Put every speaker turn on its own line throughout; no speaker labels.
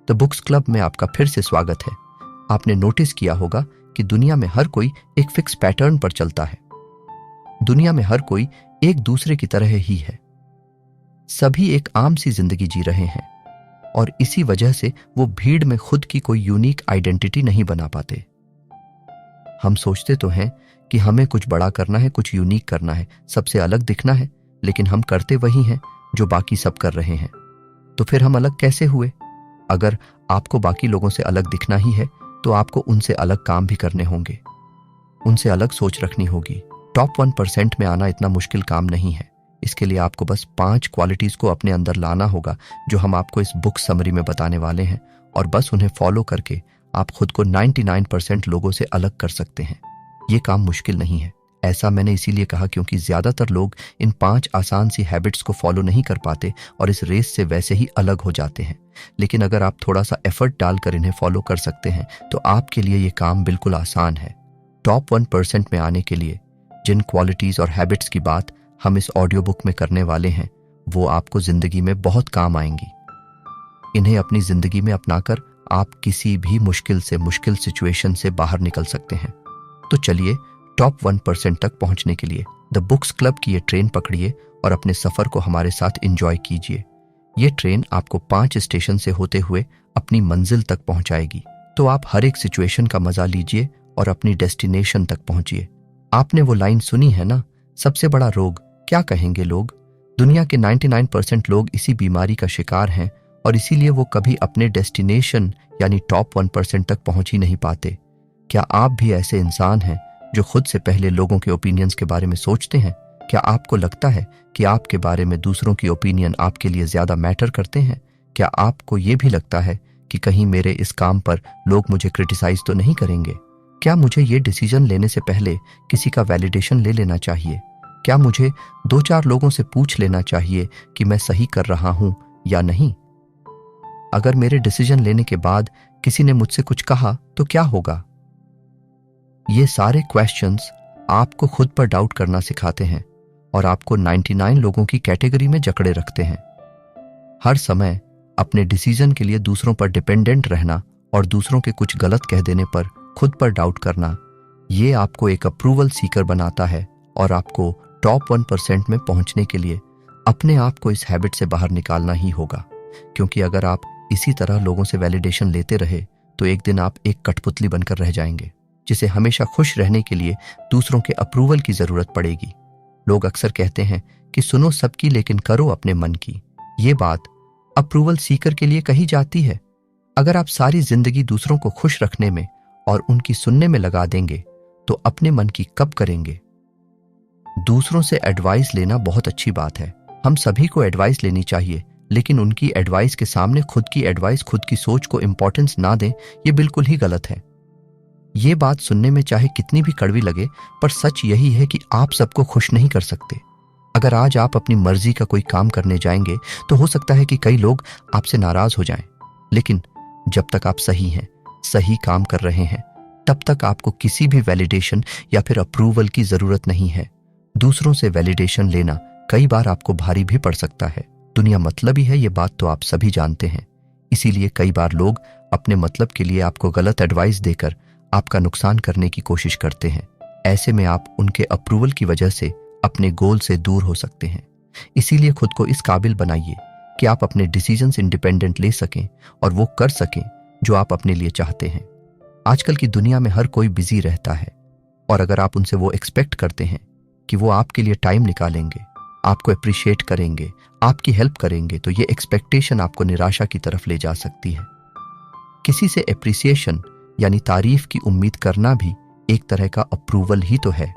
The books club में आपका फिर से स्वागत है। आपने नोटिस किया होगा कि दुनिया में हर कोई एक फिक्स पैटर्न पर चलता है। दुनिया में हर कोई एक दूसरे की तरह ही है। सभी एक आम सी जिंदगी जी रहे हैं और इसी वजह से वो भीड़ में खुद की कोई यूनिक आइडेंटिटी नहीं बना पाते। हम सोचते तो हैं कि हमें कुछ बड़ा करना है, कुछ यूनिक करना है, सबसे अलग दिखना है, लेकिन हम करते वही हैं जो बाकी सब कर रहे हैं। तो फिर हम अलग कैसे हुए? अगर आपको बाकी लोगों से अलग दिखना ही है तो आपको उनसे अलग काम भी करने होंगे, उनसे अलग सोच रखनी होगी। टॉप 1% में आना इतना मुश्किल काम नहीं है। इसके लिए आपको बस 5 क्वालिटीज को अपने अंदर लाना होगा जो हम आपको इस बुक समरी में बताने वाले हैं, और बस उन्हें फॉलो करके आप खुद को 99% लोगों से अलग कर सकते हैं। ये काम मुश्किल नहीं है। ऐसा मैंने इसीलिए कहा क्योंकि ज्यादातर लोग इन 5 आसान सी हैबिट्स को फॉलो नहीं कर पाते और इस रेस से वैसे ही अलग हो जाते हैं। लेकिन अगर आप थोड़ा सा एफर्ट डालकर इन्हें फॉलो कर सकते हैं तो आपके लिए ये काम बिल्कुल आसान है। टॉप 1% में आने के लिए जिन क्वालिटीज और हैबिट्स की बात हम इस ऑडियो बुक में करने वाले हैं वो आपको जिंदगी में बहुत काम आएंगी। इन्हें अपनी जिंदगी में अपनाकर आप किसी भी मुश्किल सिचुएशन से बाहर निकल सकते हैं। तो चलिए टॉप 1% तक पहुंचने के लिए द बुक्स क्लब की ये ट्रेन पकड़िए और अपने सफर को हमारे साथ एंजॉय कीजिए। ये ट्रेन आपको 5 स्टेशन से होते हुए अपनी मंजिल तक पहुंचाएगी। तो आप हर एक सिचुएशन का मजा लीजिए और अपनी डेस्टिनेशन तक पहुंचिए। आपने वो लाइन सुनी है ना, सबसे बड़ा रोग क्या कहेंगे लोग? दुनिया के 99% लोग इसी बीमारी का शिकार हैं और इसीलिए वो कभी अपने डेस्टिनेशन यानी टॉप 1% तक पहुंच ही नहीं पाते। क्या आप भी ऐसे इंसान हैं जो खुद से पहले लोगों के ओपिनियंस के बारे में सोचते हैं? क्या आपको लगता है कि आपके बारे में दूसरों की ओपिनियन आपके लिए ज्यादा मैटर करते हैं? क्या आपको ये भी लगता है कि कहीं मेरे इस काम पर लोग मुझे क्रिटिसाइज तो नहीं करेंगे? क्या मुझे ये डिसीजन लेने से पहले किसी का वैलिडेशन ले लेना चाहिए? क्या मुझे 2-4 लोगों से पूछ लेना चाहिए कि मैं सही कर रहा हूं या नहीं? अगर मेरे डिसीजन लेने के बाद किसी ने मुझसे कुछ कहा तो क्या होगा? ये सारे क्वेश्चंस आपको खुद पर डाउट करना सिखाते हैं और आपको 99 लोगों की कैटेगरी में जकड़े रखते हैं। हर समय अपने डिसीजन के लिए दूसरों पर डिपेंडेंट रहना और दूसरों के कुछ गलत कह देने पर खुद पर डाउट करना, ये आपको एक अप्रूवल सीकर बनाता है और आपको टॉप 1% में पहुंचने के लिए अपने आप को इस हैबिट से बाहर निकालना ही होगा। क्योंकि अगर आप इसी तरह लोगों से वैलिडेशन लेते रहे तो एक दिन आप एक कठपुतली बनकर रह जाएंगे जिसे हमेशा खुश रहने के लिए दूसरों के अप्रूवल की जरूरत पड़ेगी। लोग अक्सर कहते हैं कि सुनो सबकी लेकिन करो अपने मन की। ये बात अप्रूवल सीकर के लिए कही जाती है। अगर आप सारी जिंदगी दूसरों को खुश रखने में और उनकी सुनने में लगा देंगे तो अपने मन की कब करेंगे? दूसरों से एडवाइस लेना बहुत अच्छी बात है। हम सभी को एडवाइस लेनी चाहिए, लेकिन उनकी एडवाइस के सामने खुद की एडवाइस, खुद की सोच को इंपॉर्टेंस ना दें, ये बिल्कुल ही गलत है। ये बात सुनने में चाहे कितनी भी कड़वी लगे, पर सच यही है कि आप सबको खुश नहीं कर सकते। अगर आज आप अपनी मर्जी का कोई काम करने जाएंगे तो हो सकता है कि कई लोग आपसे नाराज हो जाएं, लेकिन जब तक आप सही हैं, सही काम कर रहे हैं, तब तक आपको किसी भी वैलिडेशन या फिर अप्रूवल की जरूरत नहीं है। दूसरों से वैलिडेशन लेना कई बार आपको भारी भी पड़ सकता है। दुनिया मतलबी है, ये बात तो आप सभी जानते हैं। इसीलिए कई बार लोग अपने मतलब के लिए आपको गलत एडवाइस देकर आपका नुकसान करने की कोशिश करते हैं। ऐसे में आप उनके अप्रूवल की वजह से अपने गोल से दूर हो सकते हैं। इसीलिए खुद को इस काबिल बनाइए कि आप अपने डिसीजंस इंडिपेंडेंट ले सकें और वो कर सकें जो आप अपने लिए चाहते हैं। आजकल की दुनिया में हर कोई बिजी रहता है और अगर आप उनसे वो एक्सपेक्ट करते हैं कि वो आपके लिए टाइम निकालेंगे, आपको अप्रिशिएट करेंगे, आपकी हेल्प करेंगे, तो ये एक्सपेक्टेशन आपको निराशा की तरफ ले जा सकती है। किसी से अप्रिसिएशन यानी तारीफ की उम्मीद करना भी एक तरह का अप्रूवल ही तो है।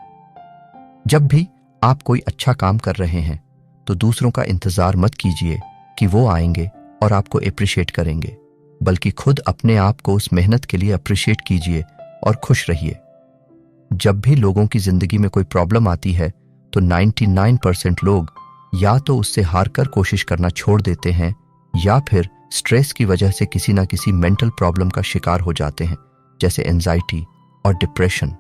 जब भी आप कोई अच्छा काम कर रहे हैं तो दूसरों का इंतजार मत कीजिए कि वो आएंगे और आपको अप्रिशिएट करेंगे, बल्कि खुद अपने आप को उस मेहनत के लिए अप्रिशिएट कीजिए और खुश रहिए। जब भी लोगों की जिंदगी में कोई प्रॉब्लम आती है तो 99% लोग या तो उससे हार कर कोशिश करना छोड़ देते हैं या फिर स्ट्रेस की वजह से किसी ना किसी मेंटल प्रॉब्लम का शिकार हो जाते हैं, जैसे एंजाइटी और डिप्रेशन।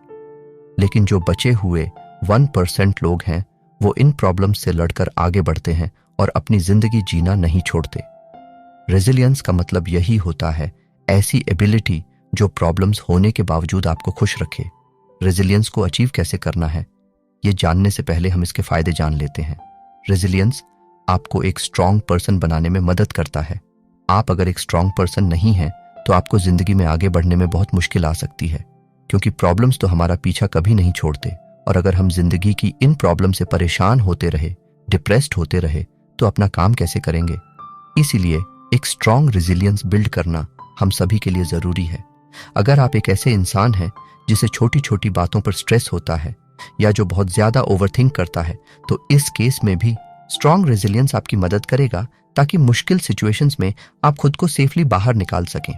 लेकिन जो बचे हुए 1% लोग हैं वो इन प्रॉब्लम्स से लड़कर आगे बढ़ते हैं और अपनी जिंदगी जीना नहीं छोड़ते। रेजिलियंस का मतलब यही होता है, ऐसी एबिलिटी जो प्रॉब्लम्स होने के बावजूद आपको खुश रखे। रेजिलियंस को अचीव कैसे करना है, ये जानने से पहले हम इसके फायदे जान लेते हैं। रेजिलियंस आपको एक स्ट्रांग पर्सन बनाने में मदद करता है। आप अगर एक स्ट्रांग पर्सन नहीं हैं तो आपको जिंदगी में आगे बढ़ने में बहुत मुश्किल आ सकती है, क्योंकि प्रॉब्लम्स तो हमारा पीछा कभी नहीं छोड़ते। और अगर हम जिंदगी की इन प्रॉब्लम से परेशान होते रहे, डिप्रेस्ड होते रहे, तो अपना काम कैसे करेंगे। इसीलिए एक स्ट्रांग रेजिलियंस बिल्ड करना हम सभी के लिए जरूरी है। अगर आप एक ऐसे इंसान हैं जिसे छोटी छोटी बातों पर स्ट्रेस होता है या जो बहुत ज्यादा ओवरथिंक करता है, तो इस केस में भी स्ट्रांग रेजिलियंस आपकी मदद करेगा ताकि मुश्किल सिचुएशंस में आप खुद को सेफली बाहर निकाल सकें।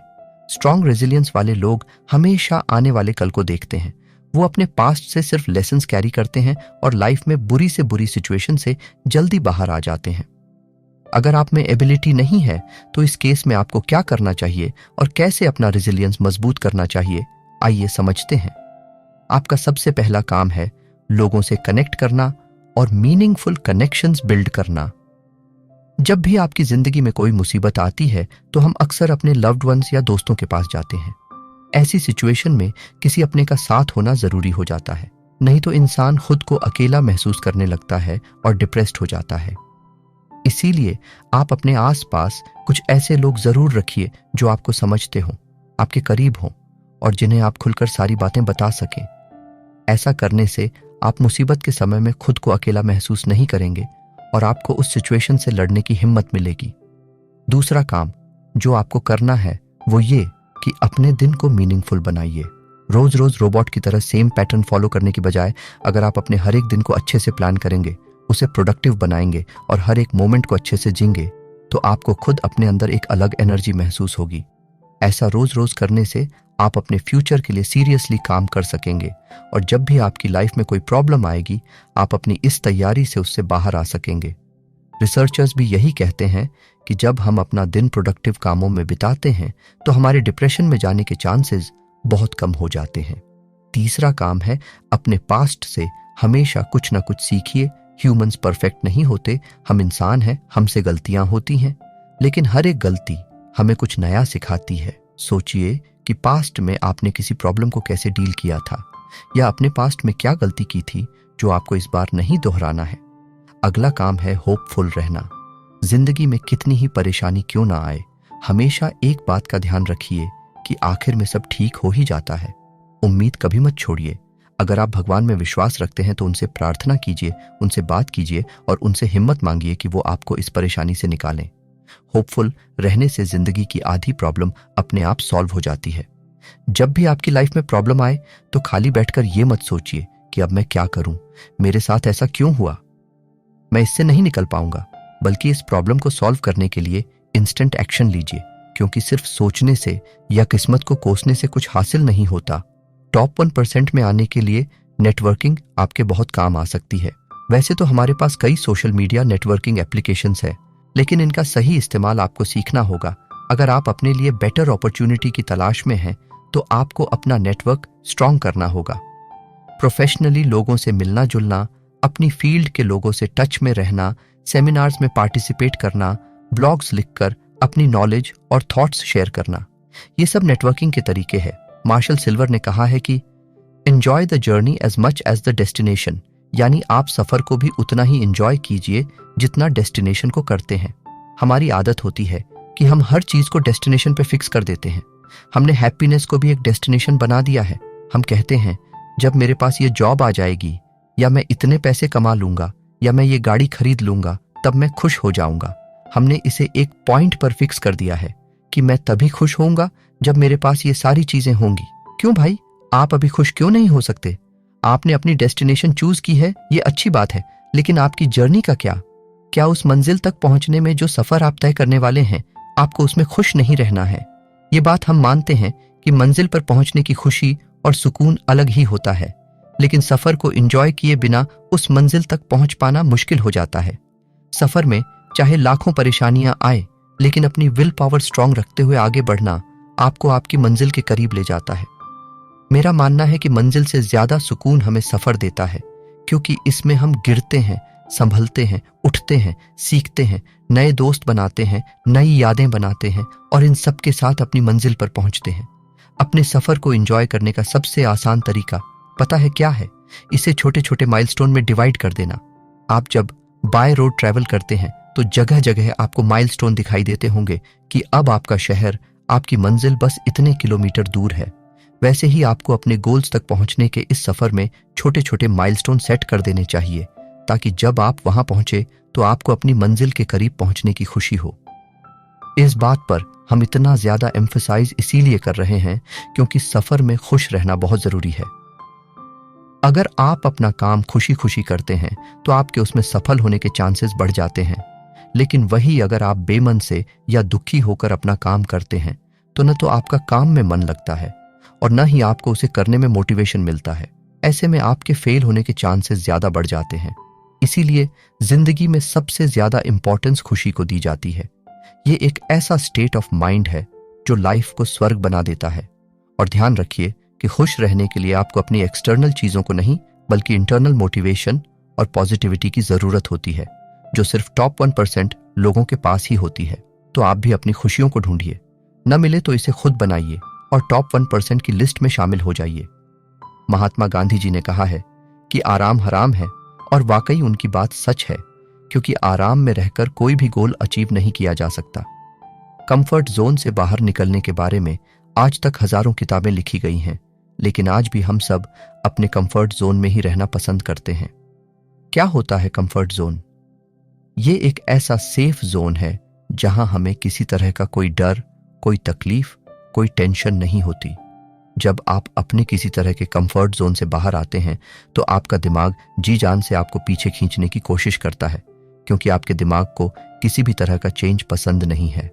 स्ट्रांग रेजिलियंस वाले लोग हमेशा आने वाले कल को देखते हैं। वो अपने पास्ट से सिर्फ लेसन्स कैरी करते हैं और लाइफ में बुरी से बुरी सिचुएशन से जल्दी बाहर आ जाते हैं। अगर आप में एबिलिटी नहीं है तो इस केस में आपको क्या करना चाहिए और कैसे अपना रेजिलियंस मजबूत करना चाहिए, आइए समझते हैं। आपका सबसे पहला काम है लोगों से कनेक्ट करना और मीनिंगफुल कनेक्शंस बिल्ड करना। जब भी आपकी जिंदगी में कोई मुसीबत आती है तो हम अक्सर अपने लव्ड वंस या दोस्तों के पास जाते हैं। ऐसी सिचुएशन में किसी अपने का साथ होना जरूरी हो जाता है, नहीं तो इंसान खुद को अकेला महसूस करने लगता है और डिप्रेस्ड हो जाता है। इसीलिए आप अपने आसपास कुछ ऐसे लोग जरूर रखिए जो आपको समझते हो, आपके करीब हो और जिन्हें आप खुलकर सारी बातें बता सकें। ऐसा करने से आप मुसीबत के समय में खुद को अकेला महसूस नहीं करेंगे और आपको उस सिचुएशन से लड़ने की हिम्मत मिलेगी। दूसरा काम जो आपको करना है वो ये कि अपने दिन को मीनिंगफुल बनाइए। रोज रोज रोबोट की तरह सेम पैटर्न फॉलो करने की बजाय अगर आप अपने हर एक दिन को अच्छे से प्लान करेंगे, उसे प्रोडक्टिव बनाएंगे और हर एक मोमेंट को अच्छे से जींगे, तो आपको खुद अपने अंदर एक अलग एनर्जी महसूस होगी। ऐसा रोज रोज करने से आप अपने फ्यूचर के लिए सीरियसली काम कर सकेंगे और जब भी आपकी लाइफ में कोई प्रॉब्लम आएगी, आप अपनी इस तैयारी से उससे बाहर आ सकेंगे। रिसर्चर्स भी यही कहते हैं कि जब हम अपना दिन प्रोडक्टिव कामों में बिताते हैं तो हमारे डिप्रेशन में जाने के चांसेस बहुत कम हो जाते हैं। तीसरा काम है अपने पास्ट से हमेशा कुछ ना कुछ सीखिए। ह्यूमंस परफेक्ट नहीं होते, हम इंसान हैं, हमसे गलतियां होती हैं, लेकिन हर एक गलती हमें कुछ नया सिखाती है। सोचिए कि पास्ट में आपने किसी प्रॉब्लम को कैसे डील किया था या अपने पास्ट में क्या गलती की थी जो आपको इस बार नहीं दोहराना है। अगला काम है होपफुल रहना। जिंदगी में कितनी ही परेशानी क्यों ना आए, हमेशा एक बात का ध्यान रखिए कि आखिर में सब ठीक हो ही जाता है। उम्मीद कभी मत छोड़िए। अगर आप भगवान में विश्वास रखते हैं तो उनसे प्रार्थना कीजिए, उनसे बात कीजिए और उनसे हिम्मत मांगिए कि वो आपको इस परेशानी से निकालें। होपफुल रहने से जिंदगी की आधी प्रॉब्लम अपने आप सॉल्व हो जाती है। जब भी आपकी लाइफ में प्रॉब्लम आए तो खाली बैठकर ये मत सोचिए कि अब मैं क्या करूं, मेरे साथ ऐसा क्यों हुआ, मैं इससे नहीं निकल पाऊंगा, बल्कि इस प्रॉब्लम को सॉल्व करने के लिए इंस्टेंट एक्शन लीजिए, क्योंकि सिर्फ सोचने से या किस्मत को कोसने से कुछ हासिल नहीं होता। टॉप 1% में आने के लिए नेटवर्किंग आपके बहुत काम आ सकती है। वैसे तो हमारे पास कई सोशल मीडिया नेटवर्किंग एप्लीकेशंस है, लेकिन इनका सही इस्तेमाल आपको सीखना होगा। अगर आप अपने लिए बेटर अपॉर्चुनिटी की तलाश में हैं तो आपको अपना नेटवर्क स्ट्रांग करना होगा। प्रोफेशनली लोगों से मिलना जुलना, अपनी फील्ड के लोगों से टच में रहना, सेमिनार्स में पार्टिसिपेट करना, ब्लॉग्स लिखकर अपनी नॉलेज और थॉट्स शेयर करना, ये सब नेटवर्किंग के तरीके हैं। मार्शल सिल्वर ने कहा है कि enjoy the journey as much as the destination, यानी आप सफर को भी उतना ही एंजॉय कीजिए जितना डेस्टिनेशन को करते हैं। हमारी आदत होती है कि हम हर चीज को डेस्टिनेशन पे फिक्स कर देते हैं। हमने हैप्पीनेस को भी एक डेस्टिनेशन बना दिया है। हम कहते हैं जब मेरे पास ये जॉब आ जाएगी, या मैं इतने पैसे कमा लूंगा, या मैं ये गाड़ी खरीद लूंगा, तब मैं खुश हो जाऊंगा। हमने इसे एक पॉइंट पर फिक्स कर दिया है कि मैं तभी खुश होऊंगा जब मेरे पास ये सारी चीजें होंगी। क्यों भाई, आप अभी खुश क्यों नहीं हो सकते? आपने अपनी डेस्टिनेशन चूज की है, ये अच्छी बात है, लेकिन आपकी जर्नी का क्या? क्या उस मंजिल तक पहुंचने में जो सफर आप तय करने वाले हैं, आपको उसमें खुश नहीं रहना है? ये बात हम मानते हैं कि मंजिल पर पहुंचने की खुशी और सुकून अलग ही होता है, लेकिन सफर को एंजॉय किए बिना उस मंजिल तक पहुंच पाना मुश्किल हो जाता है। सफर में चाहे लाखों परेशानियां आए, लेकिन अपनी विल पावर स्ट्रांग रखते हुए आगे बढ़ना आपको आपकी मंजिल के करीब ले जाता है। मेरा मानना है कि मंजिल से ज्यादा सुकून हमें सफर देता है, क्योंकि इसमें हम गिरते हैं संभलते हैं, उठते हैं, सीखते हैं, नए दोस्त बनाते हैं, नई यादें बनाते हैं और इन सब के साथ अपनी मंजिल पर पहुंचते हैं। अपने सफर को एंजॉय करने का सबसे आसान तरीका पता है क्या है? इसे छोटे छोटे माइलस्टोन में डिवाइड कर देना। आप जब बाय रोड ट्रैवल करते हैं तो जगह जगह आपको माइलस्टोन दिखाई देते होंगे कि अब आपका शहर, आपकी मंजिल बस इतने किलोमीटर दूर है। वैसे ही आपको अपने गोल्स तक पहुंचने के इस सफर में छोटे छोटे माइलस्टोन सेट कर देने चाहिए, ताकि जब आप वहां पहुंचे तो आपको अपनी मंजिल के करीब पहुंचने की खुशी हो। इस बात पर हम इतना ज्यादा एम्फसाइज इसीलिए कर रहे हैं क्योंकि सफर में खुश रहना बहुत जरूरी है। अगर आप अपना काम खुशी खुशी करते हैं तो आपके उसमें सफल होने के चांसेस बढ़ जाते हैं, लेकिन वही अगर आप बेमन से या दुखी होकर अपना काम करते हैं तो न तो आपका काम में मन लगता है और न ही आपको उसे करने में मोटिवेशन मिलता है। ऐसे में आपके फेल होने के चांसेस ज्यादा बढ़ जाते हैं। इसीलिए जिंदगी में सबसे ज्यादा इंपॉर्टेंस खुशी को दी जाती है। ये एक ऐसा स्टेट ऑफ माइंड है जो लाइफ को स्वर्ग बना देता है। और ध्यान रखिए कि खुश रहने के लिए आपको अपनी एक्सटर्नल चीजों को नहीं, बल्कि इंटरनल मोटिवेशन और पॉजिटिविटी की जरूरत होती है, जो सिर्फ टॉप 1% लोगों के पास ही होती है। तो आप भी अपनी खुशियों को ढूंढिए, न मिले तो इसे खुद बनाइए और टॉप 1% की लिस्ट में शामिल हो जाइए। महात्मा गांधी जी ने कहा है कि आराम हराम है, और वाकई उनकी बात सच है, क्योंकि आराम में रहकर कोई भी गोल अचीव नहीं किया जा सकता। कंफर्ट जोन से बाहर निकलने के बारे में आज तक हजारों किताबें लिखी गई हैं, लेकिन आज भी हम सब अपने कंफर्ट जोन में ही रहना पसंद करते हैं। क्या होता है कंफर्ट जोन? ये एक ऐसा सेफ जोन है जहां हमें किसी तरह का कोई डर, कोई तकलीफ, कोई टेंशन नहीं होती। जब आप अपने किसी तरह के कंफर्ट जोन से बाहर आते हैं तो आपका दिमाग जी जान से आपको पीछे खींचने की कोशिश करता है, क्योंकि आपके दिमाग को किसी भी तरह का चेंज पसंद नहीं है।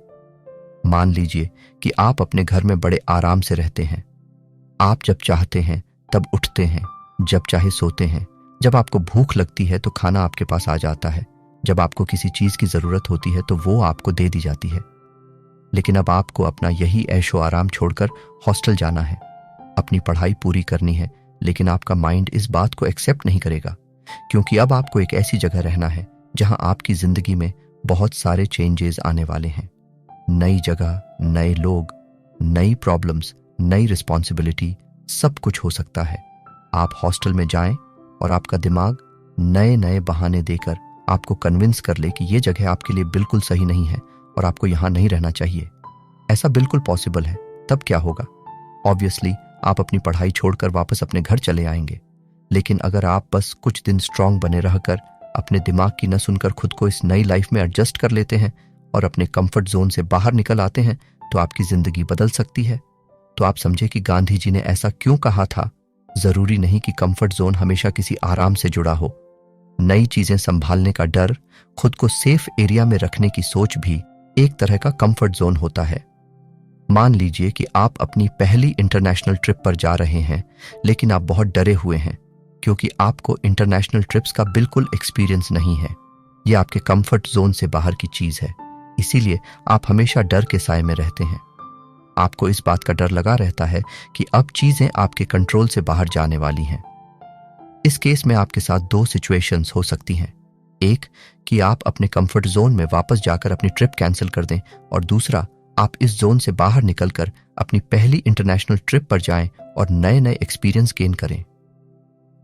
मान लीजिए कि आप अपने घर में बड़े आराम से रहते हैं। आप जब चाहते हैं तब उठते हैं, जब चाहे सोते हैं। जब आपको भूख लगती है तो खाना आपके पास आ जाता है। जब आपको किसी चीज की जरूरत होती है तो वो आपको दे दी जाती है। लेकिन अब आपको अपना यही ऐशो आराम छोड़कर हॉस्टल जाना है, अपनी पढ़ाई पूरी करनी है, लेकिन आपका माइंड इस बात को एक्सेप्ट नहीं करेगा, क्योंकि अब आपको एक ऐसी जगह रहना है जहां आपकी जिंदगी में बहुत सारे चेंजेस आने वाले हैं। नई जगह, नए लोग, नई प्रॉब्लम्स, नई रिस्पॉन्सिबिलिटी, सब कुछ हो सकता है। आप हॉस्टल में जाएं और आपका दिमाग नए नए बहाने देकर आपको कन्विंस कर ले कि ये जगह आपके लिए बिल्कुल सही नहीं है और आपको यहां नहीं रहना चाहिए। ऐसा बिल्कुल पॉसिबल है। तब क्या होगा? ऑब्वियसली आप अपनी पढ़ाई छोड़कर वापस अपने घर चले आएंगे। लेकिन अगर आप बस कुछ दिन स्ट्रांग बने रहकर अपने दिमाग की न सुनकर खुद को इस नई लाइफ में एडजस्ट कर लेते हैं और अपने कंफर्ट जोन से बाहर निकल आते हैं तो आपकी जिंदगी बदल सकती है। तो आप समझे कि गांधी जी ने ऐसा क्यों कहा था। जरूरी नहीं कि कंफर्ट जोन हमेशा किसी आराम से जुड़ा हो। नई चीजें संभालने का डर, खुद को सेफ एरिया में रखने की सोच भी एक तरह का कंफर्ट जोन होता है। मान लीजिए कि आप अपनी पहली इंटरनेशनल ट्रिप पर जा रहे हैं, लेकिन आप बहुत डरे हुए हैं क्योंकि आपको इंटरनेशनल ट्रिप्स का बिल्कुल एक्सपीरियंस नहीं है। यह आपके कंफर्ट जोन से बाहर की चीज है, इसीलिए आप हमेशा डर के साए में रहते हैं। आपको इस बात का डर लगा रहता है कि अब चीजें आपके कंट्रोल से बाहर जाने वाली हैं। इस केस में आपके साथ दो सिचुएशंस हो सकती हैं। एक कि आप अपने कंफर्ट जोन में वापस जाकर अपनी ट्रिप कैंसिल कर दें, और दूसरा आप इस जोन से बाहर निकलकर अपनी पहली इंटरनेशनल ट्रिप पर जाएं और नए नए एक्सपीरियंस गेन करें।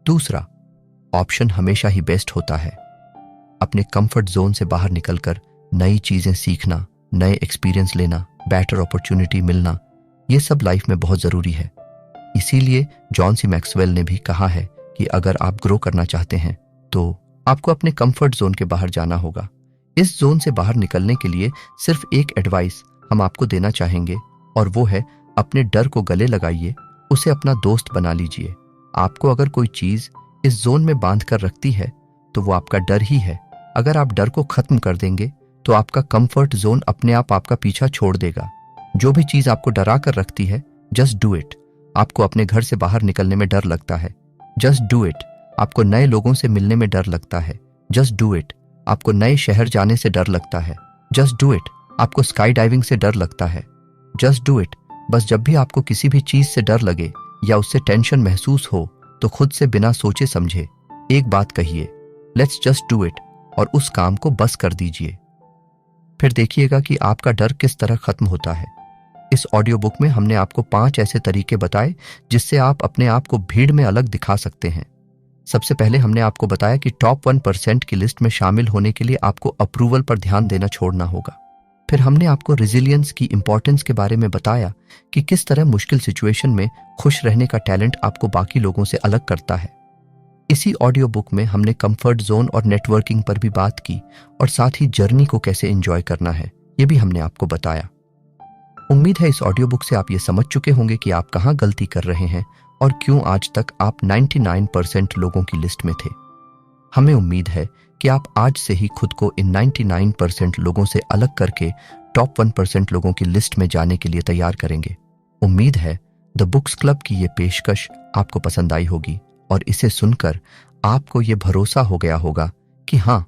दूसरा ऑप्शन हमेशा ही बेस्ट होता है। अपने कंफर्ट जोन से बाहर निकलकर नई चीजें सीखना, नए एक्सपीरियंस लेना, बेटर अपॉर्चुनिटी मिलना, यह सब लाइफ में बहुत जरूरी है। इसीलिए जॉन सी मैक्सवेल ने भी कहा है कि अगर आप ग्रो करना चाहते हैं तो आपको अपने कंफर्ट जोन के बाहर जाना होगा। इस जोन से बाहर निकलने के लिए सिर्फ एक एडवाइस हम आपको देना चाहेंगे, और वो है अपने डर को गले लगाइए, उसे अपना दोस्त बना लीजिए। आपको अगर कोई चीज इस जोन में बांध कर रखती है तो वो आपका डर ही है। अगर आप डर को खत्म कर देंगे तो आपका कंफर्ट जोन अपने आप आपका पीछा छोड़ देगा। जो भी चीज आपको डरा कर रखती है, जस्ट डू इट। आपको अपने घर से बाहर निकलने में डर लगता है, जस्ट डू इट। आपको नए लोगों से मिलने में डर लगता है, जस्ट डू इट। आपको नए शहर जाने से डर लगता है, जस्ट डू इट। आपको स्काई डाइविंग से डर लगता है, जस्ट डू इट। बस जब भी आपको किसी भी चीज से डर लगे या उससे टेंशन महसूस हो तो खुद से बिना सोचे समझे एक बात कहिए, लेट्स जस्ट डू इट और उस काम को बस कर दीजिए। फिर देखिएगा कि आपका डर किस तरह खत्म होता है। इस ऑडियो बुक में हमने आपको 5 ऐसे तरीके बताए जिससे आप अपने आप को भीड़ में अलग दिखा सकते हैं। सबसे पहले हमने आपको बताया कि टॉप 1% की लिस्ट में शामिल होने के लिए आपको अप्रूवल पर ध्यान देना छोड़ना होगा। फिर हमने आपको रेजिलियंस की इंपॉर्टेंस के बारे में बताया कि किस तरह मुश्किल सिचुएशन में खुश रहने का टैलेंट आपको बाकी लोगों से अलग करता है। इसी ऑडियो बुक में हमने कंफर्ट जोन और नेटवर्किंग पर भी बात की और साथ ही जर्नी को कैसे एंजॉय करना है ये भी हमने आपको बताया। उम्मीद है इस ऑडियो बुक से आप ये समझ चुके होंगे कि आप कहाँ गलती कर रहे हैं और क्यों आज तक आप 99% लोगों की लिस्ट में थे। हमें उम्मीद है कि आप आज से ही खुद को इन 99% लोगों से अलग करके टॉप 1% लोगों की लिस्ट में जाने के लिए तैयार करेंगे। उम्मीद है द बुक्स क्लब की ये पेशकश आपको पसंद आई होगी और इसे सुनकर आपको ये भरोसा हो गया होगा कि हाँ,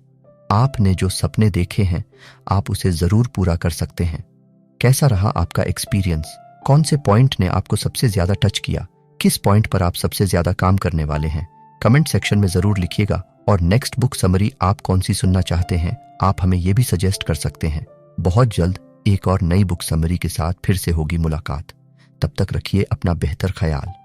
आपने जो सपने देखे हैं आप उसे जरूर पूरा कर सकते हैं। कैसा रहा आपका एक्सपीरियंस? कौन से पॉइंट ने आपको सबसे ज्यादा टच किया? किस पॉइंट पर आप सबसे ज्यादा काम करने वाले हैं? कमेंट सेक्शन में जरूर लिखिएगा। और नेक्स्ट बुक समरी आप कौन सी सुनना चाहते हैं आप हमें यह भी सजेस्ट कर सकते हैं। बहुत जल्द एक और नई बुक समरी के साथ फिर से होगी मुलाकात। तब तक रखिए अपना बेहतर ख्याल।